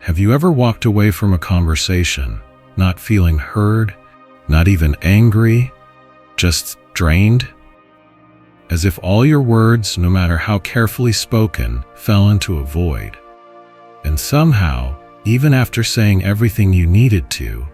Have you ever walked away from a conversation, not feeling heard, not even angry, just drained? As if all your words, no matter how carefully spoken, fell into a void. And somehow, even after saying everything you needed to,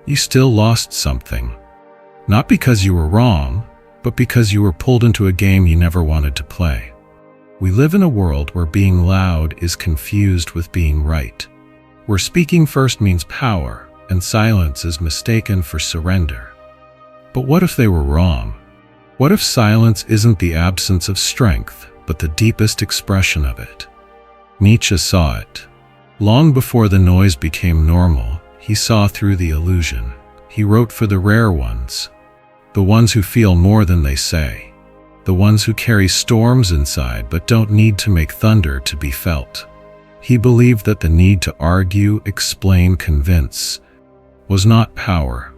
you still lost something. Not because you were wrong, but because you were pulled into a game you never wanted to play. We live in a world where being loud is confused with being right, where speaking first means power, and silence is mistaken for surrender. But what if they were wrong? What if silence isn't the absence of strength, but the deepest expression of it? Nietzsche saw it. Long before the noise became normal, he saw through the illusion. He wrote for the rare ones, the ones who feel more than they say, the ones who carry storms inside but don't need to make thunder to be felt. He believed that the need to argue, explain, convince was not power.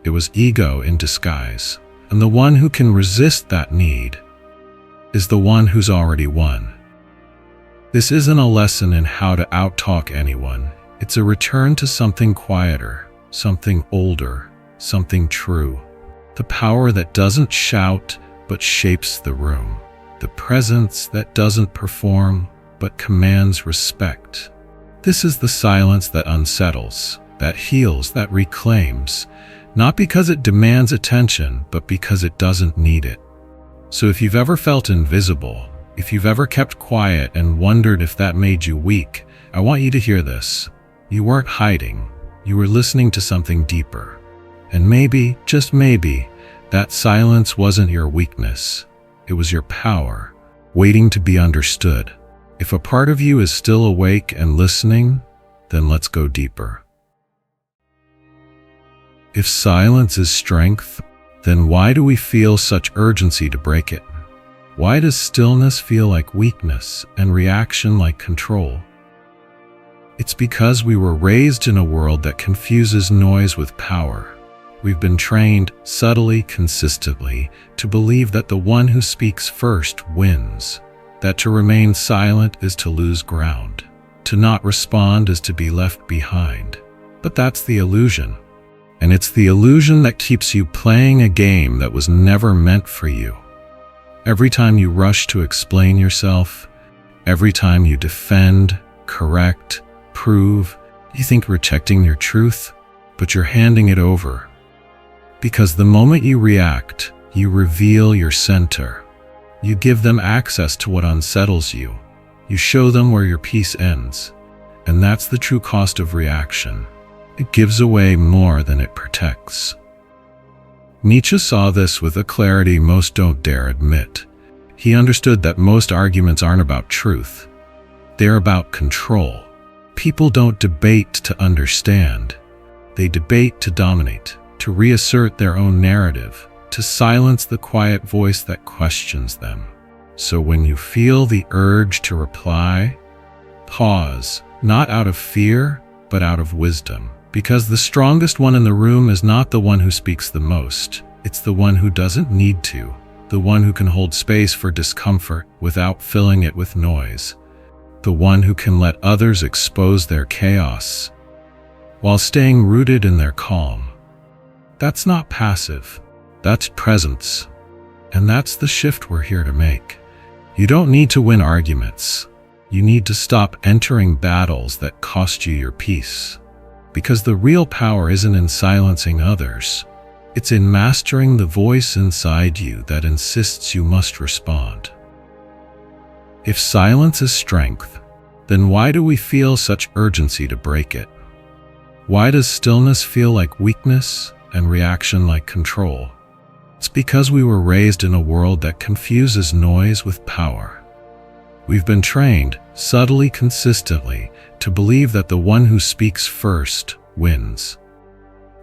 It was ego in disguise. And the one who can resist that need is the one who's already won. This isn't a lesson in how to outtalk anyone. It's a return to something quieter, something older, something true. The power that doesn't shout but shapes the room. The presence that doesn't perform but commands respect. This is the silence that unsettles, that heals, that reclaims, not because it demands attention, but because it doesn't need it. So if you've ever felt invisible, if you've ever kept quiet and wondered if that made you weak, I want you to hear this. You weren't hiding. You were listening to something deeper. And maybe, just maybe, that silence wasn't your weakness. It was your power, waiting to be understood. If a part of you is still awake and listening, then let's go deeper. If silence is strength, then why do we feel such urgency to break it? Why does stillness feel like weakness and reaction like control? It's because we were raised in a world that confuses noise with power. We've been trained, subtly, consistently, to believe that the one who speaks first wins, that to remain silent is to lose ground, to not respond is to be left behind. But that's the illusion. And it's the illusion that keeps you playing a game that was never meant for you. Every time you rush to explain yourself, every time you defend, correct, prove, you think you're protecting your truth, but you're handing it over. Because the moment you react, you reveal your center. You give them access to what unsettles you. You show them where your peace ends. And that's the true cost of reaction. It gives away more than it protects. Nietzsche saw this with a clarity most don't dare admit. He understood that most arguments aren't about truth. They're about control. People don't debate to understand. They debate to dominate, to reassert their own narrative, to silence the quiet voice that questions them. So when you feel the urge to reply, pause, not out of fear, but out of wisdom. Because the strongest one in the room is not the one who speaks the most. It's the one who doesn't need to, the one who can hold space for discomfort without filling it with noise, the one who can let others expose their chaos while staying rooted in their calm. That's not passive, that's presence. And that's the shift we're here to make. You don't need to win arguments. You need to stop entering battles that cost you your peace. Because the real power isn't in silencing others. It's in mastering the voice inside you that insists you must respond. If silence is strength, then why do we feel such urgency to break it? Why does stillness feel like weakness and reaction like control? It's because we were raised in a world that confuses noise with power. We've been trained, subtly, consistently, to believe that the one who speaks first wins.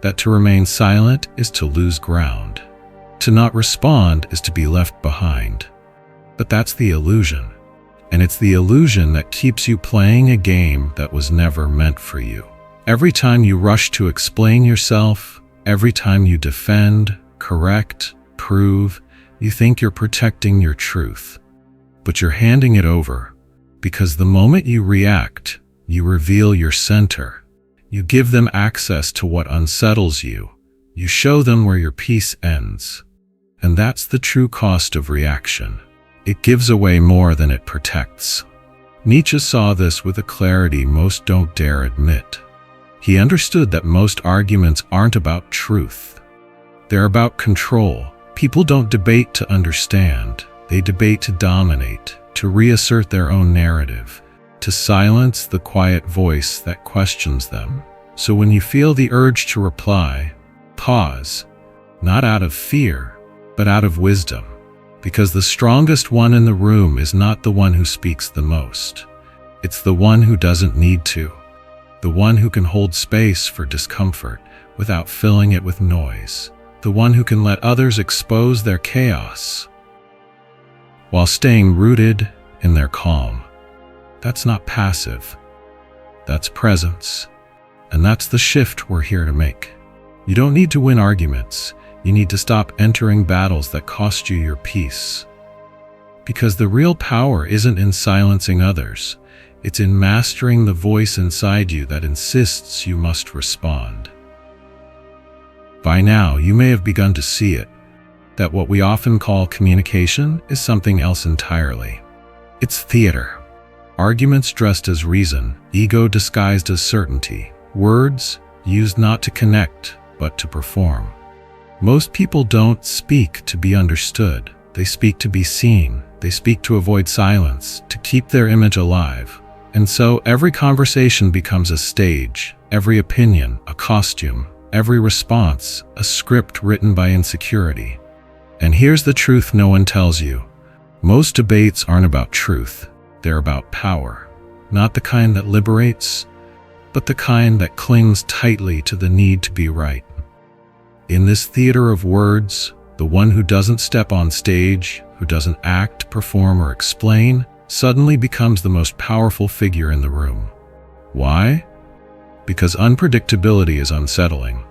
That to remain silent is to lose ground. To not respond is to be left behind. But that's the illusion. And it's the illusion that keeps you playing a game that was never meant for you. Every time you rush to explain yourself, every time you defend, correct, prove, you think you're protecting your truth. But you're handing it over. Because the moment you react, You reveal your center. You give them access to what unsettles you. You show them where your peace ends. And that's the true cost of reaction. It gives away more than it protects. Nietzsche saw this with a clarity most don't dare admit. He understood that most arguments aren't about truth. They're about control. People don't debate to understand. They debate to dominate, to reassert their own narrative, to silence the quiet voice that questions them. So when you feel the urge to reply, pause, not out of fear, but out of wisdom. Because the strongest one in the room is not the one who speaks the most. It's the one who doesn't need to. The one who can hold space for discomfort without filling it with noise. The one who can let others expose their chaos while staying rooted in their calm. That's not passive. That's presence. And that's the shift we're here to make. You don't need to win arguments. You need to stop entering battles that cost you your peace. Because the real power isn't in silencing others. It's in mastering the voice inside you that insists you must respond. By now, you may have begun to see it, that what we often call communication is something else entirely. It's theater. Arguments dressed as reason, ego disguised as certainty, words used not to connect, but to perform. Most people don't speak to be understood. They speak to be seen. They speak to avoid silence, to keep their image alive. And so every conversation becomes a stage, every opinion a costume, every response a script written by insecurity. And here's the truth no one tells you. Most debates aren't about truth. They're about power. Not the kind that liberates, but the kind that clings tightly to the need to be right. In this theater of words, the one who doesn't step on stage, who doesn't act, perform, or explain, suddenly becomes the most powerful figure in the room. Why? Because unpredictability is unsettling.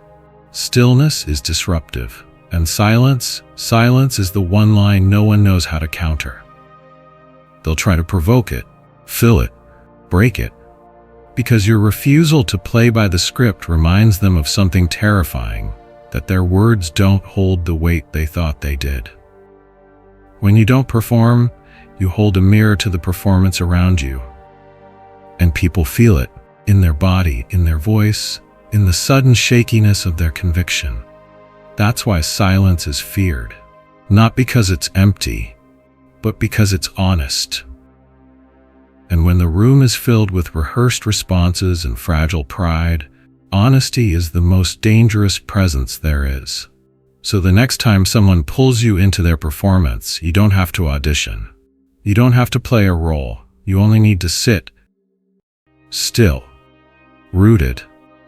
Stillness is disruptive. And silence is the one line no one knows how to counter. They'll try to provoke it, fill it, break it. Because your refusal to play by the script reminds them of something terrifying, that their words don't hold the weight they thought they did. When you don't perform, you hold a mirror to the performance around you. And people feel it, in their body, in their voice, in the sudden shakiness of their conviction. That's why silence is feared. Not because it's empty, but because it's honest. And when the room is filled with rehearsed responses and fragile pride, honesty is the most dangerous presence there is. So the next time someone pulls you into their performance, you don't have to audition. You don't have to play a role. You only need to sit still, rooted,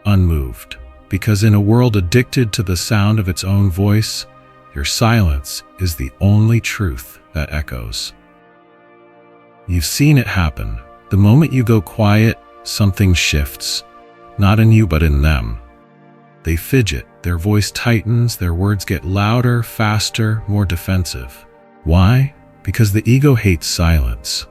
unmoved. Because in a world addicted to the sound of its own voice, your silence is the only truth that echoes. You've seen it happen. The moment you go quiet, something shifts. Not in you, but in them. They fidget, their voice tightens, their words get louder, faster, more defensive. Why? Because the ego hates silence.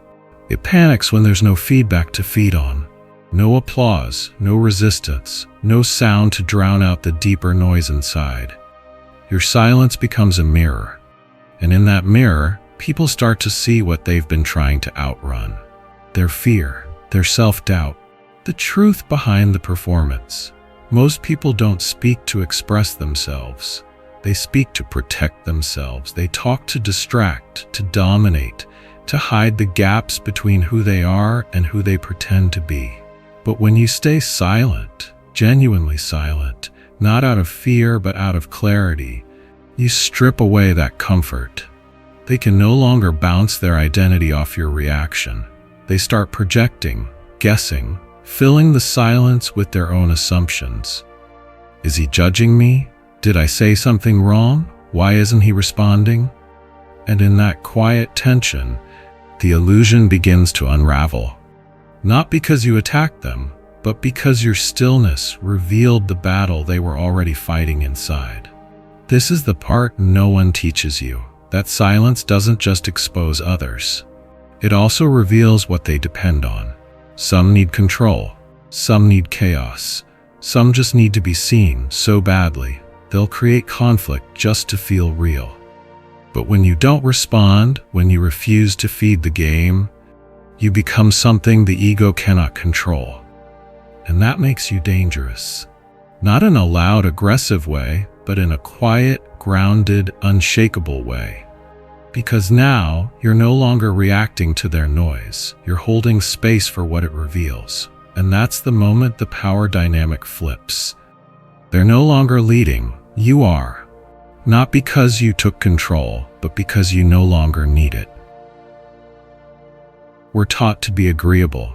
It panics when there's no feedback to feed on. No applause, no resistance, no sound to drown out the deeper noise inside. Your silence becomes a mirror. And in that mirror, people start to see what they've been trying to outrun. Their fear, their self-doubt, the truth behind the performance. Most people don't speak to express themselves. They speak to protect themselves. They talk to distract, to dominate, to hide the gaps between who they are and who they pretend to be. But when you stay silent, genuinely silent, not out of fear but out of clarity, you strip away that comfort. They can no longer bounce their identity off your reaction. They start projecting, guessing, filling the silence with their own assumptions. Is he judging me? Did I say something wrong? Why isn't he responding? And in that quiet tension, the illusion begins to unravel. Not because you attacked them, but because your stillness revealed the battle they were already fighting inside. This is the part no one teaches you, that silence doesn't just expose others. It also reveals what they depend on. Some need control. Some need chaos. Some just need to be seen so badly, they'll create conflict just to feel real. But when you don't respond, when you refuse to feed the game, you become something the ego cannot control. And that makes you dangerous. Not in a loud, aggressive way, but in a quiet, grounded, unshakable way. Because now, you're no longer reacting to their noise. You're holding space for what it reveals. And that's the moment the power dynamic flips. They're no longer leading, you are. Not because you took control, but because you no longer need it. We're taught to be agreeable,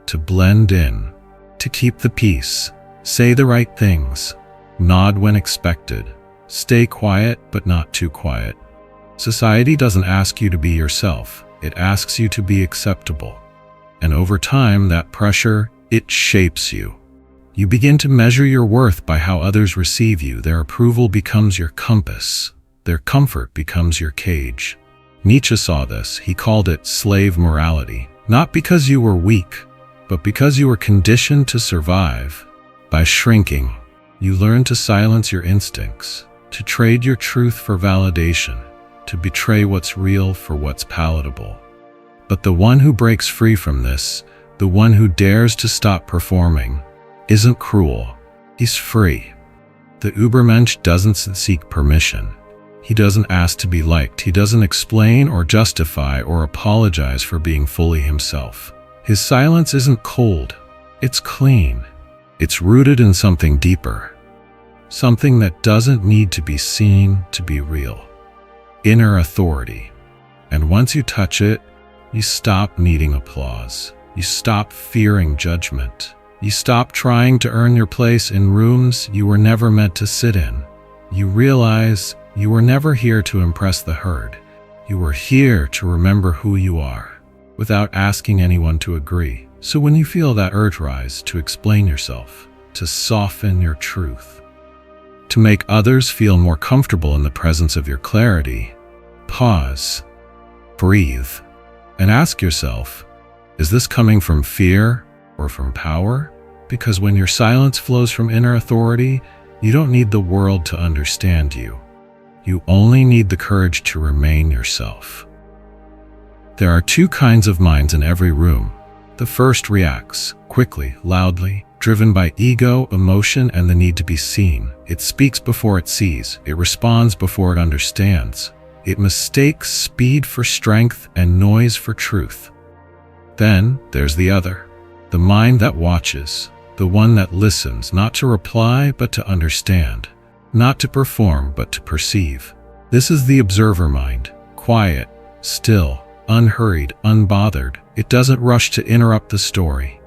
to blend in, to keep the peace, say the right things, nod when expected, stay quiet but not too quiet. Society doesn't ask you to be yourself, it asks you to be acceptable. And over time, that pressure, it shapes you. You begin to measure your worth by how others receive you. Their approval becomes your compass. Their comfort becomes your cage. Nietzsche saw this. He called it slave morality. Not because you were weak, but because you were conditioned to survive. By shrinking, you learn to silence your instincts, to trade your truth for validation, to betray what's real for what's palatable. But the one who breaks free from this, the one who dares to stop performing, isn't cruel. He's free. The Übermensch doesn't seek permission. He doesn't ask to be liked. He doesn't explain or justify or apologize for being fully himself. His silence isn't cold. It's clean. It's rooted in something deeper. Something that doesn't need to be seen to be real. Inner authority. And once you touch it, you stop needing applause. You stop fearing judgment. You stop trying to earn your place in rooms you were never meant to sit in. You realize you were never here to impress the herd. You were here to remember who you are, without asking anyone to agree. So when you feel that urge rise to explain yourself, to soften your truth, to make others feel more comfortable in the presence of your clarity, pause, breathe, and ask yourself, is this coming from fear or from power? Because when your silence flows from inner authority, you don't need the world to understand you. You only need the courage to remain yourself. There are two kinds of minds in every room. The first reacts, quickly, loudly, driven by ego, emotion, and the need to be seen. It speaks before it sees. It responds before it understands. It mistakes speed for strength and noise for truth. Then there's the other, the mind that watches, the one that listens, not to reply but to understand, not to perform but to perceive. This is the observer mind, quiet, still, unhurried, unbothered. It doesn't rush to interrupt the story,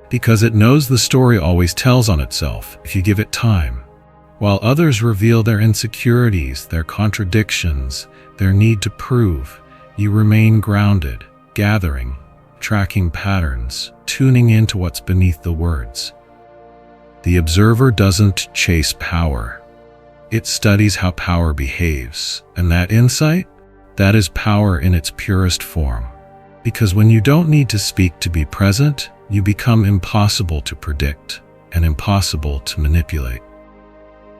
because it knows the story always tells on itself if you give it time. While others reveal their insecurities, their contradictions, their need to prove, you remain grounded, gathering, tracking patterns, tuning into what's beneath the words. The observer doesn't chase power. It studies how power behaves, and that insight, that is power in its purest form. Because when you don't need to speak to be present, you become impossible to predict and impossible to manipulate.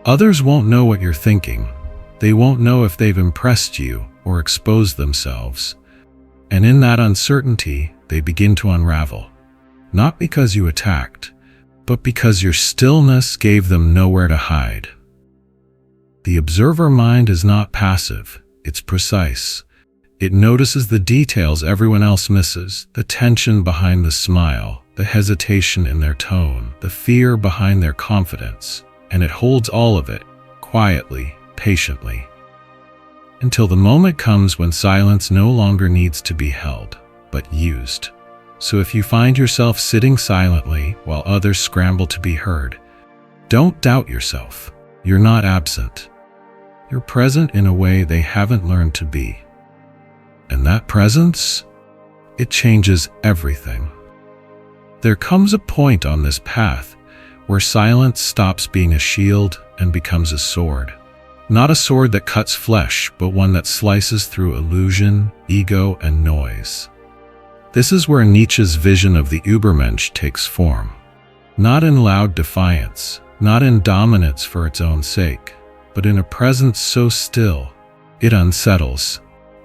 Others won't know what you're thinking. They won't know if they've impressed you or exposed themselves. And in that uncertainty, they begin to unravel. Not because you attacked, but because your stillness gave them nowhere to hide. The observer mind is not passive, it's precise. It notices the details everyone else misses, the tension behind the smile, the hesitation in their tone, the fear behind their confidence, and it holds all of it, quietly, patiently, until the moment comes when silence no longer needs to be held, but used. So if you find yourself sitting silently while others scramble to be heard, don't doubt yourself. You're not absent. You're present in a way they haven't learned to be. And that presence, it changes everything. There comes a point on this path where silence stops being a shield and becomes a sword. Not a sword that cuts flesh, but one that slices through illusion, ego, and noise. This is where Nietzsche's vision of the Übermensch takes form. Not in loud defiance, not in dominance for its own sake, but in a presence so still, it unsettles.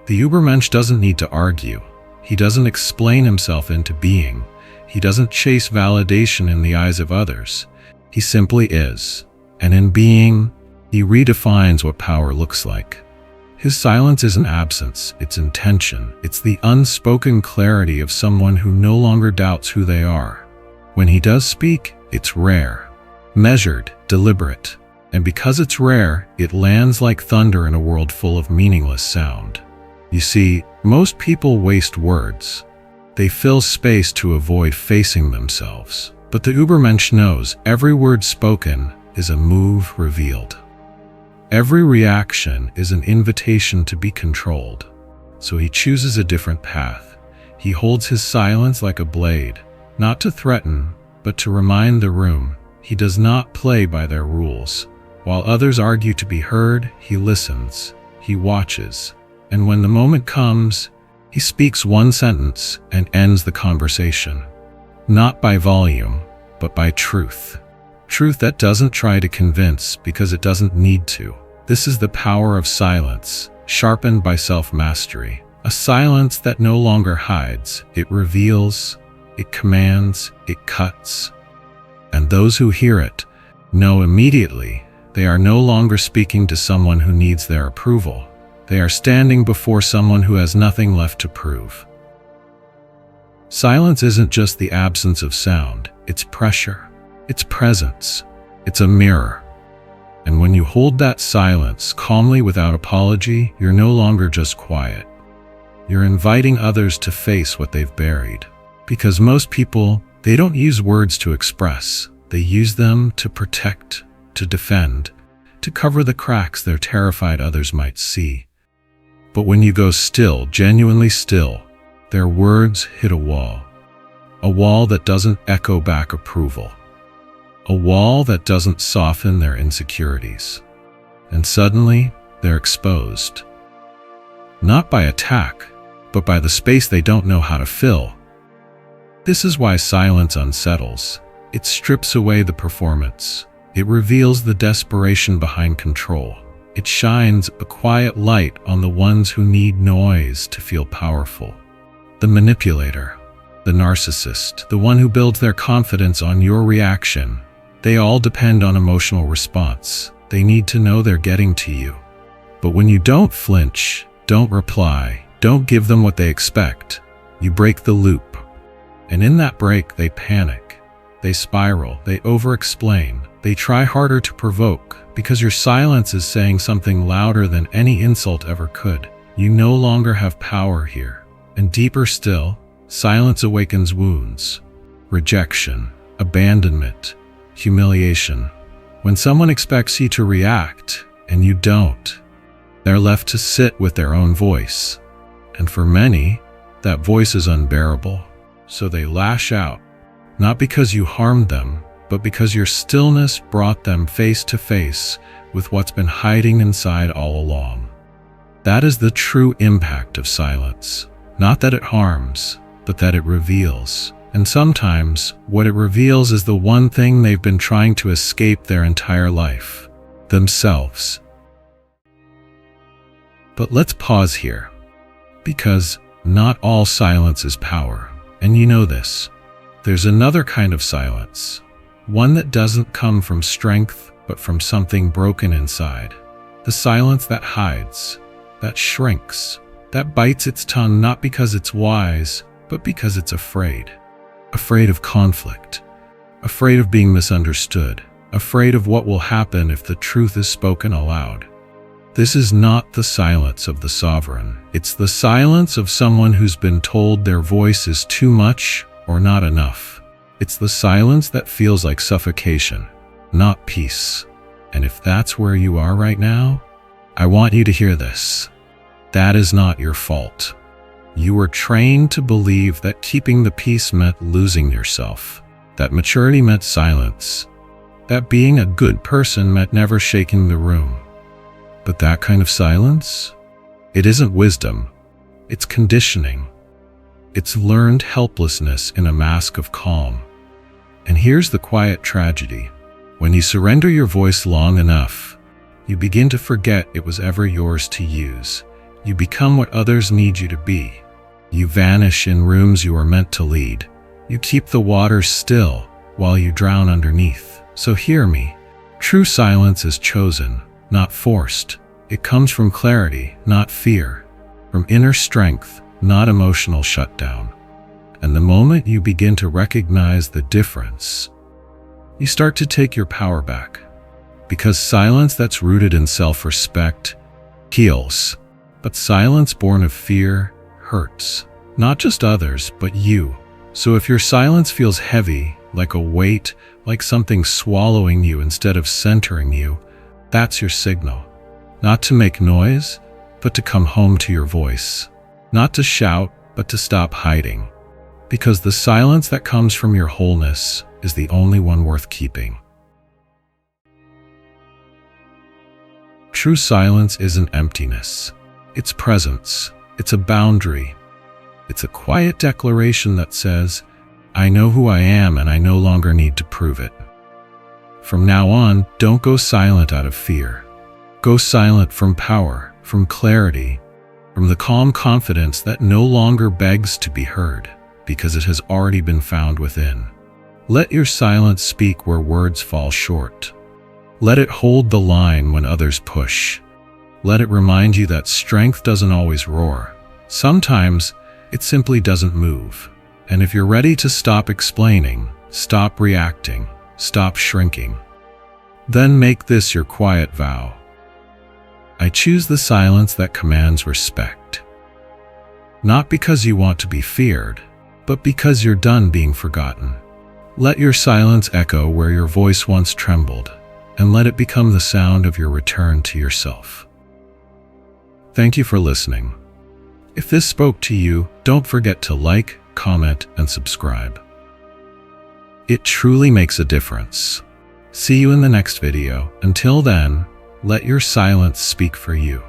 The Übermensch doesn't need to argue. He doesn't explain himself into being. He doesn't chase validation in the eyes of others. He simply is. And in being, he redefines what power looks like. His silence isn't absence, it's intention. It's the unspoken clarity of someone who no longer doubts who they are. When he does speak, it's rare, measured, deliberate. And because it's rare, it lands like thunder in a world full of meaningless sound. You see, most people waste words. They fill space to avoid facing themselves. But the Übermensch knows every word spoken is a move revealed. Every reaction is an invitation to be controlled. So he chooses a different path. He holds his silence like a blade, not to threaten, but to remind the room. He does not play by their rules. While others argue to be heard, he listens, he watches, and when the moment comes, he speaks one sentence and ends the conversation. Not by volume, but by truth. Truth that doesn't try to convince because it doesn't need to. This is the power of silence, sharpened by self-mastery. A silence that no longer hides. It reveals, it commands, it cuts. And those who hear it know immediately they are no longer speaking to someone who needs their approval. They are standing before someone who has nothing left to prove. Silence isn't just the absence of sound, it's pressure, it's presence, it's a mirror. And when you hold that silence calmly without apology, you're no longer just quiet. You're inviting others to face what they've buried. Because most people, they don't use words to express. They use them to protect, to defend, to cover the cracks they're terrified others might see. But when you go still, genuinely still, their words hit a wall that doesn't echo back approval, a wall that doesn't soften their insecurities. And suddenly, they're exposed. Not by attack, but by the space they don't know how to fill. This is why silence unsettles. It strips away the performance. It reveals the desperation behind control. It shines a quiet light on the ones who need noise to feel powerful. The manipulator, the narcissist, the one who builds their confidence on your reaction. They all depend on emotional response. They need to know they're getting to you. But when you don't flinch, don't reply, don't give them what they expect, you break the loop. And in that break, they panic. They spiral. They over-explain. They try harder to provoke because your silence is saying something louder than any insult ever could. You no longer have power here. And deeper still, silence awakens wounds. Rejection, abandonment, humiliation. When someone expects you to react and you don't, they're left to sit with their own voice. And for many, that voice is unbearable. So they lash out, not because you harmed them, but because your stillness brought them face to face with what's been hiding inside all along. That is the true impact of silence. Not that it harms, but that it reveals. And sometimes, what it reveals is the one thing they've been trying to escape their entire life: themselves. But let's pause here, because not all silence is power. And you know this. There's another kind of silence, one that doesn't come from strength, but from something broken inside. The silence that hides, that shrinks, that bites its tongue not because it's wise, but because it's afraid. Afraid of conflict, afraid of being misunderstood, afraid of what will happen if the truth is spoken aloud. This is not the silence of the sovereign. It's the silence of someone who's been told their voice is too much or not enough. It's the silence that feels like suffocation, not peace. And if that's where you are right now, I want you to hear this. That is not your fault. You were trained to believe that keeping the peace meant losing yourself, that maturity meant silence, that being a good person meant never shaking the room. But that kind of silence? It isn't wisdom. It's conditioning. It's learned helplessness in a mask of calm. And here's the quiet tragedy. When you surrender your voice long enough, you begin to forget it was ever yours to use. You become what others need you to be. You vanish in rooms you were meant to lead. You keep the waters still while you drown underneath. So hear me. True silence is chosen, not forced. It comes from clarity, not fear. From inner strength, not emotional shutdown. And the moment you begin to recognize the difference, you start to take your power back. Because silence that's rooted in self-respect heals. But silence born of fear hurts. Not just others, but you. So if your silence feels heavy, like a weight, like something swallowing you instead of centering you, that's your signal. Not to make noise, but to come home to your voice. Not to shout, but to stop hiding. Because the silence that comes from your wholeness is the only one worth keeping. True silence isn't emptiness. It's presence. It's a boundary. It's a quiet declaration that says, I know who I am and I no longer need to prove it. From now on, don't go silent out of fear. Go silent from power, from clarity, from the calm confidence that no longer begs to be heard, because it has already been found within. Let your silence speak where words fall short. Let it hold the line when others push. Let it remind you that strength doesn't always roar. Sometimes it simply doesn't move. And if you're ready to stop explaining, stop reacting, stop shrinking, then make this your quiet vow. I choose the silence that commands respect. Not because you want to be feared, but because you're done being forgotten. Let your silence echo where your voice once trembled, and let it become the sound of your return to yourself. Thank you for listening. If this spoke to you, don't forget to like, comment, and subscribe. It truly makes a difference. See you in the next video. Until then, let your silence speak for you.